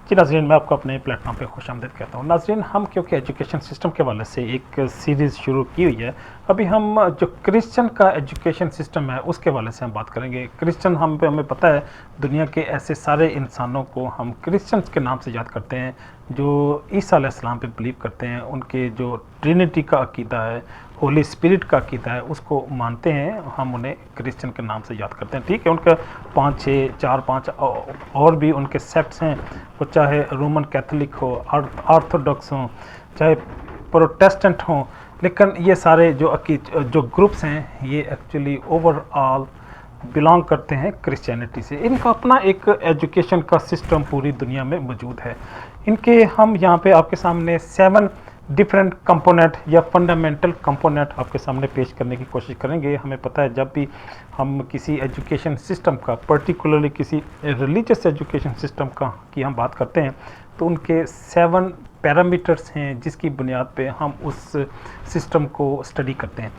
जी नाज़रीन, मैं आपको अपने प्लेटफॉर्म पे खुशामदीद कहता हूँ। नाज़रीन, हम क्योंकि एजुकेशन सिस्टम के हवाले से एक सीरीज़ शुरू की हुई है, अभी हम जो क्रिश्चियन का एजुकेशन सिस्टम है उसके हवाले से हम बात करेंगे। क्रिश्चियन हमें पता है, दुनिया के ऐसे सारे इंसानों को हम क्रिश्चियंस के नाम से याद करते हैं जो ईसा अलैहिस्सलाम पे बिलीव करते हैं, उनके जो ट्रिनिटी का अकीदा है, होली स्पिरिट का अकीदा है, उसको मानते हैं। हम उन्हें क्रिश्चियन के नाम से याद करते हैं। ठीक है, उनका 5 और भी उनके सेक्ट्स हैं, वो चाहे रोमन कैथोलिक हो, ऑर्थोडॉक्स हों, चाहे प्रोटेस्टेंट हों, लेकिन ये सारे जो ग्रुप्स हैं ये एक्चुअली ओवरऑल बिलोंग करते हैं क्रिश्चियनिटी से। इनका अपना एक एजुकेशन का सिस्टम पूरी दुनिया में मौजूद है। इनके हम यहाँ पे आपके सामने 7 डिफरेंट कंपोनेंट या फंडामेंटल कंपोनेंट आपके सामने पेश करने की कोशिश करेंगे। हमें पता है, जब भी हम किसी एजुकेशन सिस्टम का, पर्टिकुलरली किसी रिलीजियस एजुकेशन सिस्टम का की हम बात करते हैं, तो उनके 7 पैरामीटर्स हैं जिसकी बुनियाद पे हम उस सिस्टम को स्टडी करते हैं।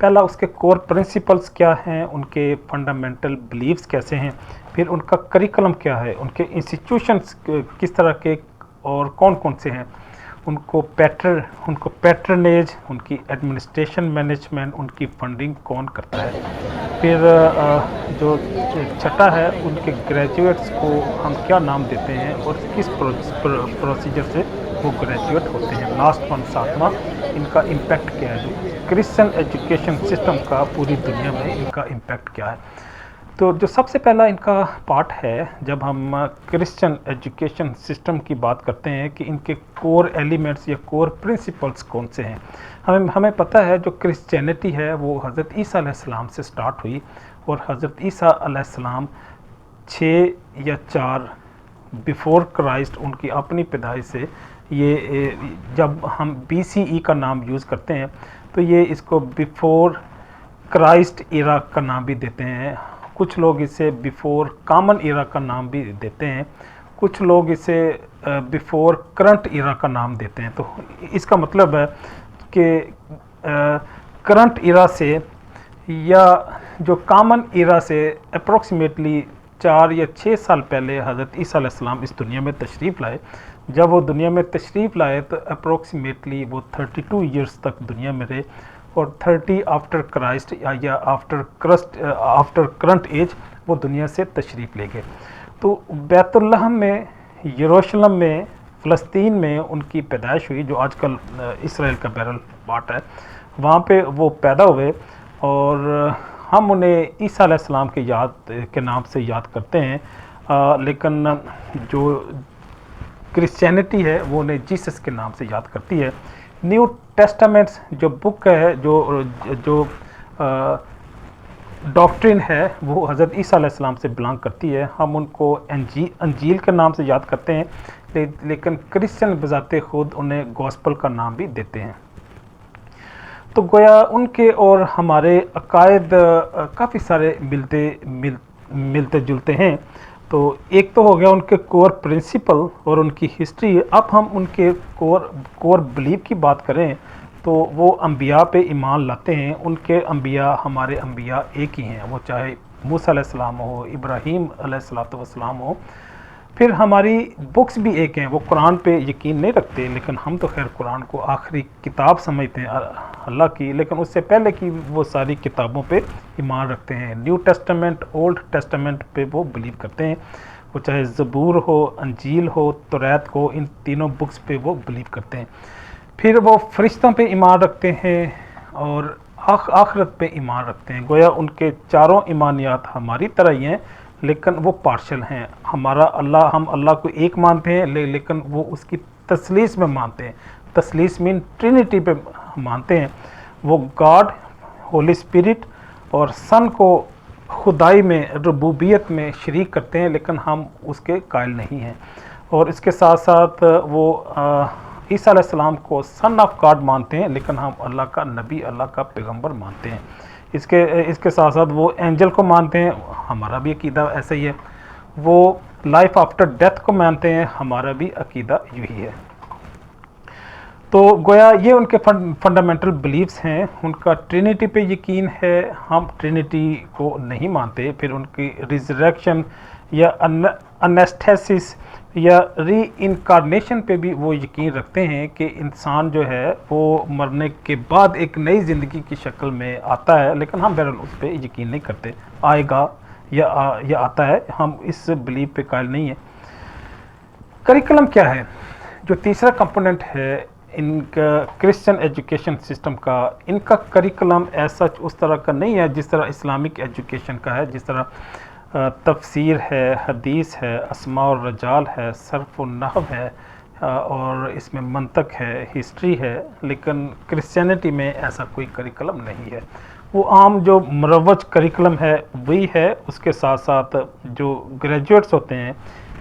पहला, उसके कोर प्रिंसिपल्स क्या हैं, उनके फंडामेंटल बिलीव्स कैसे हैं, फिर उनका करिकुलम क्या है, उनके इंस्टीट्यूशंस किस तरह के और कौन कौन से हैं, उनको पैट्रनेज, उनकी एडमिनिस्ट्रेशन मैनेजमेंट, उनकी फंडिंग कौन करता है। फिर जो छठा है, उनके ग्रेजुएट्स को हम क्या नाम देते हैं और किस प्रोसीजर से वो ग्रेजुएट होते हैं। लास्ट वन, 7वां, इनका इम्पैक्ट क्या है, जो क्रिश्चियन एजुकेशन सिस्टम का पूरी दुनिया में इनका इम्पैक्ट क्या है। तो जो सबसे पहला इनका पार्ट है, जब हम क्रिश्चियन एजुकेशन सिस्टम की बात करते हैं कि इनके कोर एलिमेंट्स या कोर प्रिंसिपल्स कौन से हैं। हमें पता है जो क्रिश्चियनिटी है वो हज़रत ईसा अलैहिस्सलाम से स्टार्ट हुई, और हज़रत ईसा अलैहिस्सलाम 6 या 4 बिफोर क्राइस्ट, उनकी अपनी पैदाइश से, ये जब हम BCE का नाम यूज़ करते हैं तो ये इसको बिफोर क्राइस्ट इरा का नाम भी देते हैं। कुछ लोग इसे बिफोर कॉमन इरा का नाम भी देते हैं, कुछ लोग इसे बिफोर करंट इरा का नाम देते हैं। तो इसका मतलब है कि करंट इरा से या जो कॉमन इरा से अप्रोक्सीमेटली 4 या 6 साल पहले हज़रत ईसा अलैहिस्सलाम इस दुनिया में तशरीफ़ लाए। जब वो दुनिया में तशरीफ़ लाए तो अप्रोक्सीमेटली वो 32 ईयर्स तक दुनिया में रहे, और 30 आफ्टर क्राइस्ट या आफ्टर करंट एज वो दुनिया से तशरीफ़ ले गए। तो बैतुल्लहम में, यरूशलेम में, फ़लस्तीन में उनकी पैदाइश हुई, जो आजकल इसराइल का बैरल पार्ट है। वहाँ पे वो पैदा हुए, और हम उन्हें ईसा अलैहिस्सलाम के नाम से याद करते हैं, लेकिन जो क्रिश्चियनिटी है वो उन्हें जीसस के नाम से याद करती है। न्यू टेस्टामेंट्स जो बुक है, जो डॉक्ट्रिन है, वो हज़रत ईसा अलैहिस्सलाम से बिलोंग करती है। हम उनको अंजील के नाम से याद करते हैं, लेकिन क्रिश्चियन बजाते खुद उन्हें गॉस्पल का नाम भी देते हैं। तो गोया उनके और हमारे अकायद काफ़ी सारे मिलते जुलते हैं। तो एक तो हो गया उनके कोर प्रिंसिपल और उनकी हिस्ट्री। अब हम उनके कोर बिलीव की बात करें तो वो अंबिया पे ईमान लाते हैं। उनके अंबिया हमारे अंबिया एक ही हैं, वो चाहे मूसा अलैहिस्सलाम हो, इब्राहीम अलैहिस्सलाम हो। फिर हमारी बुक्स भी एक हैं, वो कुरान पे यकीन नहीं रखते, लेकिन हम तो खैर कुरान को आखिरी किताब समझते हैं अल्लाह की, लेकिन उससे पहले की वो सारी किताबों पे ईमान रखते हैं। न्यू टेस्टामेंट, ओल्ड टेस्टामेंट पे वो बिलीव करते हैं, वो चाहे ज़बूर हो, अंजील हो, तौरात हो, इन तीनों बुक्स पे वो बिलीव करते हैं। फिर वो फरिश्तों पे ईमान रखते हैं और आखिरत पे ईमान रखते हैं। गोया उनके चारों ईमानियात हमारी तरह ही हैं, लेकिन वो पार्शल हैं। हमारा अल्लाह, हम अल्लाह को एक मानते हैं, लेकिन वो उसकी तसलीस में मानते हैं। तसलीस मीन ट्रिनिटी पे मानते हैं। वो गॉड, होली स्पिरिट और सन को खुदाई में, रबूबियत में शरीक करते हैं, लेकिन हम उसके कायल नहीं हैं। और इसके साथ साथ वो ईसा अलैहिस्सलाम को सन ऑफ गॉड मानते हैं, लेकिन हम अल्लाह का नबी, अल्लाह का पैगंबर मानते हैं। इसके साथ साथ वो एंजल को मानते हैं, हमारा भी अकीदा ऐसा ही है। वो लाइफ आफ्टर डेथ को मानते हैं, हमारा भी अकीदा यही है। तो गोया ये उनके फंडामेंटल बिलीव्स हैं। उनका ट्रिनिटी पे यकीन है, हम ट्रिनिटी को नहीं मानते। फिर उनकी रिजरेक्शन या अनेस्थेसिस या री इनकारनेशन पे भी वो यकीन रखते हैं कि इंसान जो है वो मरने के बाद एक नई ज़िंदगी की शक्ल में आता है, लेकिन हम बहरहाल उस पर यकीन नहीं करते, आएगा या आता है, हम इस बिलीव पे कायल नहीं है। करिकुलम क्या है? जो तीसरा कंपोनेंट है इनका क्रिश्चियन एजुकेशन सिस्टम का, इनका करिकुलम ऐसा उस तरह का नहीं है जिस तरह इस्लामिक एजुकेशन का है, जिस तरह तफसीर है, हदीस है, अस्मा और रजाल है, सर्फ और नहव है, और इसमें मंतक है, हिस्ट्री है। लेकिन क्रिश्चियनिटी में ऐसा कोई करिकुलम नहीं है। वो आम जो मरवज करिकुलम है वही है। उसके साथ साथ जो ग्रेजुएट्स होते हैं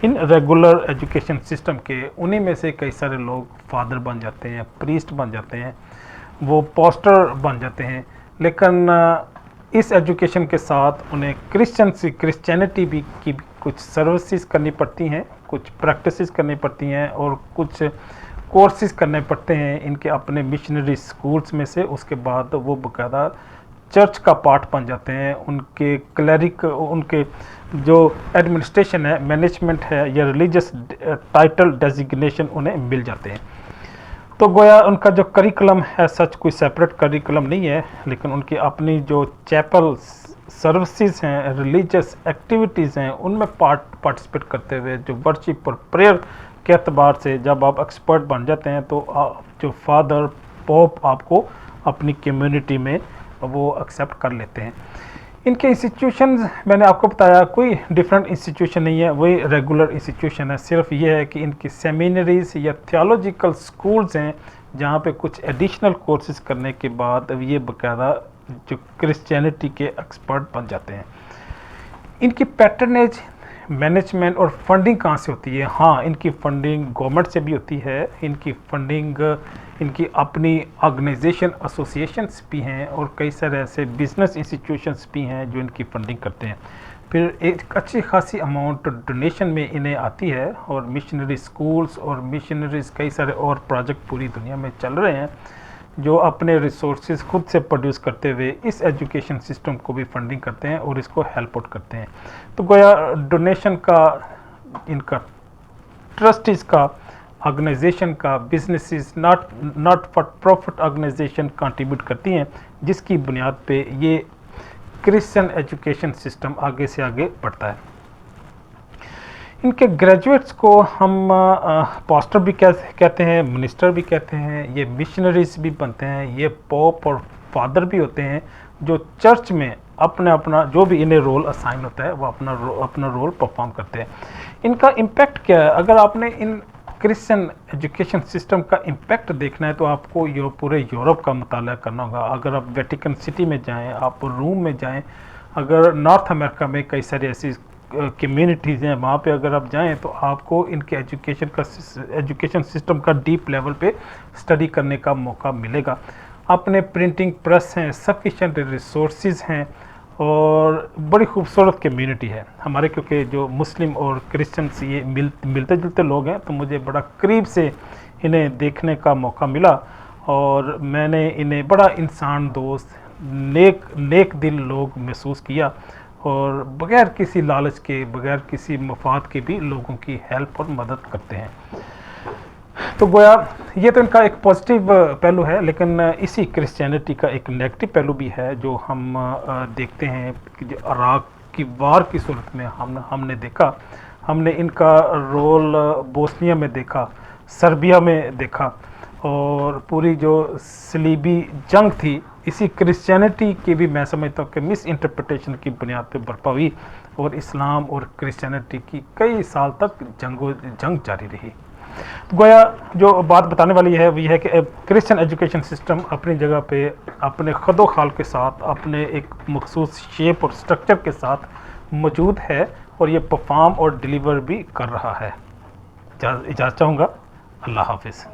इन रेगुलर एजुकेशन सिस्टम के, उन्हीं में से कई सारे लोग फादर बन जाते हैं, प्रीस्ट बन जाते हैं, वो पोस्टर बन जाते हैं। लेकिन इस एजुकेशन के साथ उन्हें क्रिश्चियनिटी भी की कुछ सर्विसेज करनी पड़ती हैं, कुछ प्रैक्टिसेस करनी पड़ती हैं और कुछ कोर्सेज करने पड़ते हैं इनके अपने मिशनरी स्कूल्स में से। उसके बाद वो बाकायदा चर्च का पार्ट बन जाते हैं। उनके क्लरिक, उनके जो एडमिनिस्ट्रेशन है, मैनेजमेंट है या रिलीजियस टाइटल डेजिग्नेशन उन्हें मिल जाते हैं। तो गोया उनका जो करिकुलम है सच कोई सेपरेट करिकुलम नहीं है, लेकिन उनकी अपनी जो चैपल सर्विसेज हैं, रिलीजियस एक्टिविटीज़ हैं, उनमें पार्टिसिपेट करते हुए जो वर्शिप और प्रेयर के अतबार से जब आप एक्सपर्ट बन जाते हैं तो जो फादर पोप आपको अपनी कम्युनिटी में वो एक्सेप्ट कर लेते हैं। इनके इंस्टीट्यूशन मैंने आपको बताया कोई डिफरेंट इंस्टीट्यूशन नहीं है, वही रेगुलर इंस्टीट्यूशन है। सिर्फ ये है कि इनकी सेमिनरीज या थियोलॉजिकल स्कूल्स हैं जहाँ पे कुछ एडिशनल कोर्सेज करने के बाद ये बाकायदा जो क्रिश्चियनिटी के एक्सपर्ट बन जाते हैं। इनकी पैटर्नेज, मैनेजमेंट और फंडिंग कहाँ से होती है? हाँ, इनकी फंडिंग गवर्नमेंट से भी होती है। इनकी फंडिंग, इनकी अपनी ऑर्गेनाइजेशन, एसोसिएशंस भी हैं और कई सारे ऐसे बिजनेस इंस्टीट्यूशंस भी हैं जो इनकी फंडिंग करते हैं। फिर एक अच्छी खासी अमाउंट डोनेशन में इन्हें आती है और मिशनरी स्कूल्स और मिशनरीज कई सारे और प्रोजेक्ट पूरी दुनिया में चल रहे हैं जो अपने रिसोर्सेज खुद से प्रोड्यूस करते हुए इस एजुकेशन सिस्टम को भी फंडिंग करते हैं और इसको हेल्प आउट करते हैं। तो गोया डोनेशन का, इनका ट्रस्टीज का, ऑर्गेनाइजेशन का, businesses not for profit organisation contribute करती हैं, जिसकी बुनियाद पे ये क्रिश्चियन एजुकेशन सिस्टम आगे से आगे बढ़ता है। इनके ग्रेजुएट्स को हम पास्टर भी कहते हैं, मिनिस्टर भी कहते हैं, ये मिशनरीज भी बनते हैं, ये पोप और फादर भी होते हैं जो चर्च में अपना जो भी इन्हें रोल असाइन होता है वो अपना रोल परफॉर्म करते हैं। इनका इम्पैक्ट क्या है? अगर आपने इन क्रिश्चियन एजुकेशन सिस्टम का इम्पैक्ट देखना है तो आपको पूरे यूरोप का मुताला करना होगा। अगर आप वेटिकन सिटी में जाएं, आप रोम में जाएं, अगर नॉर्थ अमेरिका में कई सारी ऐसी कम्युनिटीज़ हैं वहाँ पे अगर आप जाएं तो आपको इनके एजुकेशन सिस्टम का डीप लेवल पे स्टडी करने का मौका मिलेगा। अपने प्रिंटिंग प्रेस हैं, सफिशेंट रिसोर्सेज हैं और बड़ी खूबसूरत कम्युनिटी है हमारे, क्योंकि जो मुस्लिम और क्रिश्चियंस ये मिलते जुलते लोग हैं, तो मुझे बड़ा करीब से इन्हें देखने का मौका मिला और मैंने इन्हें बड़ा इंसान दोस्त, नेक दिल लोग महसूस किया और बग़ैर किसी लालच के, बग़ैर किसी मफाद के भी लोगों की हेल्प और मदद करते हैं। तो गोया ये तो इनका एक पॉजिटिव पहलू है, लेकिन इसी क्रिश्चियनिटी का एक नेगेटिव पहलू भी है जो हम देखते हैं कि जो इराक की वार की सूरत में हमने देखा, हमने इनका रोल बोस्निया में देखा, सर्बिया में देखा और पूरी जो सलीबी जंग थी इसी क्रिश्चियनिटी की भी मैं समझता हूँ कि मिस इंटरप्रिटेशन की बुनियाद पर बर्पा हुई और इस्लाम और क्रिश्चियनिटी की कई साल तक जंग जारी रही। गोया जो बात बताने वाली है वही है कि क्रिश्चियन एजुकेशन सिस्टम अपनी जगह पे अपने खदो खाल के साथ, अपने एक मखसूस शेप और स्ट्रक्चर के साथ मौजूद है और ये परफॉर्म और डिलीवर भी कर रहा है। इजाज़त चाहूँगा। अल्लाह हाफिज़।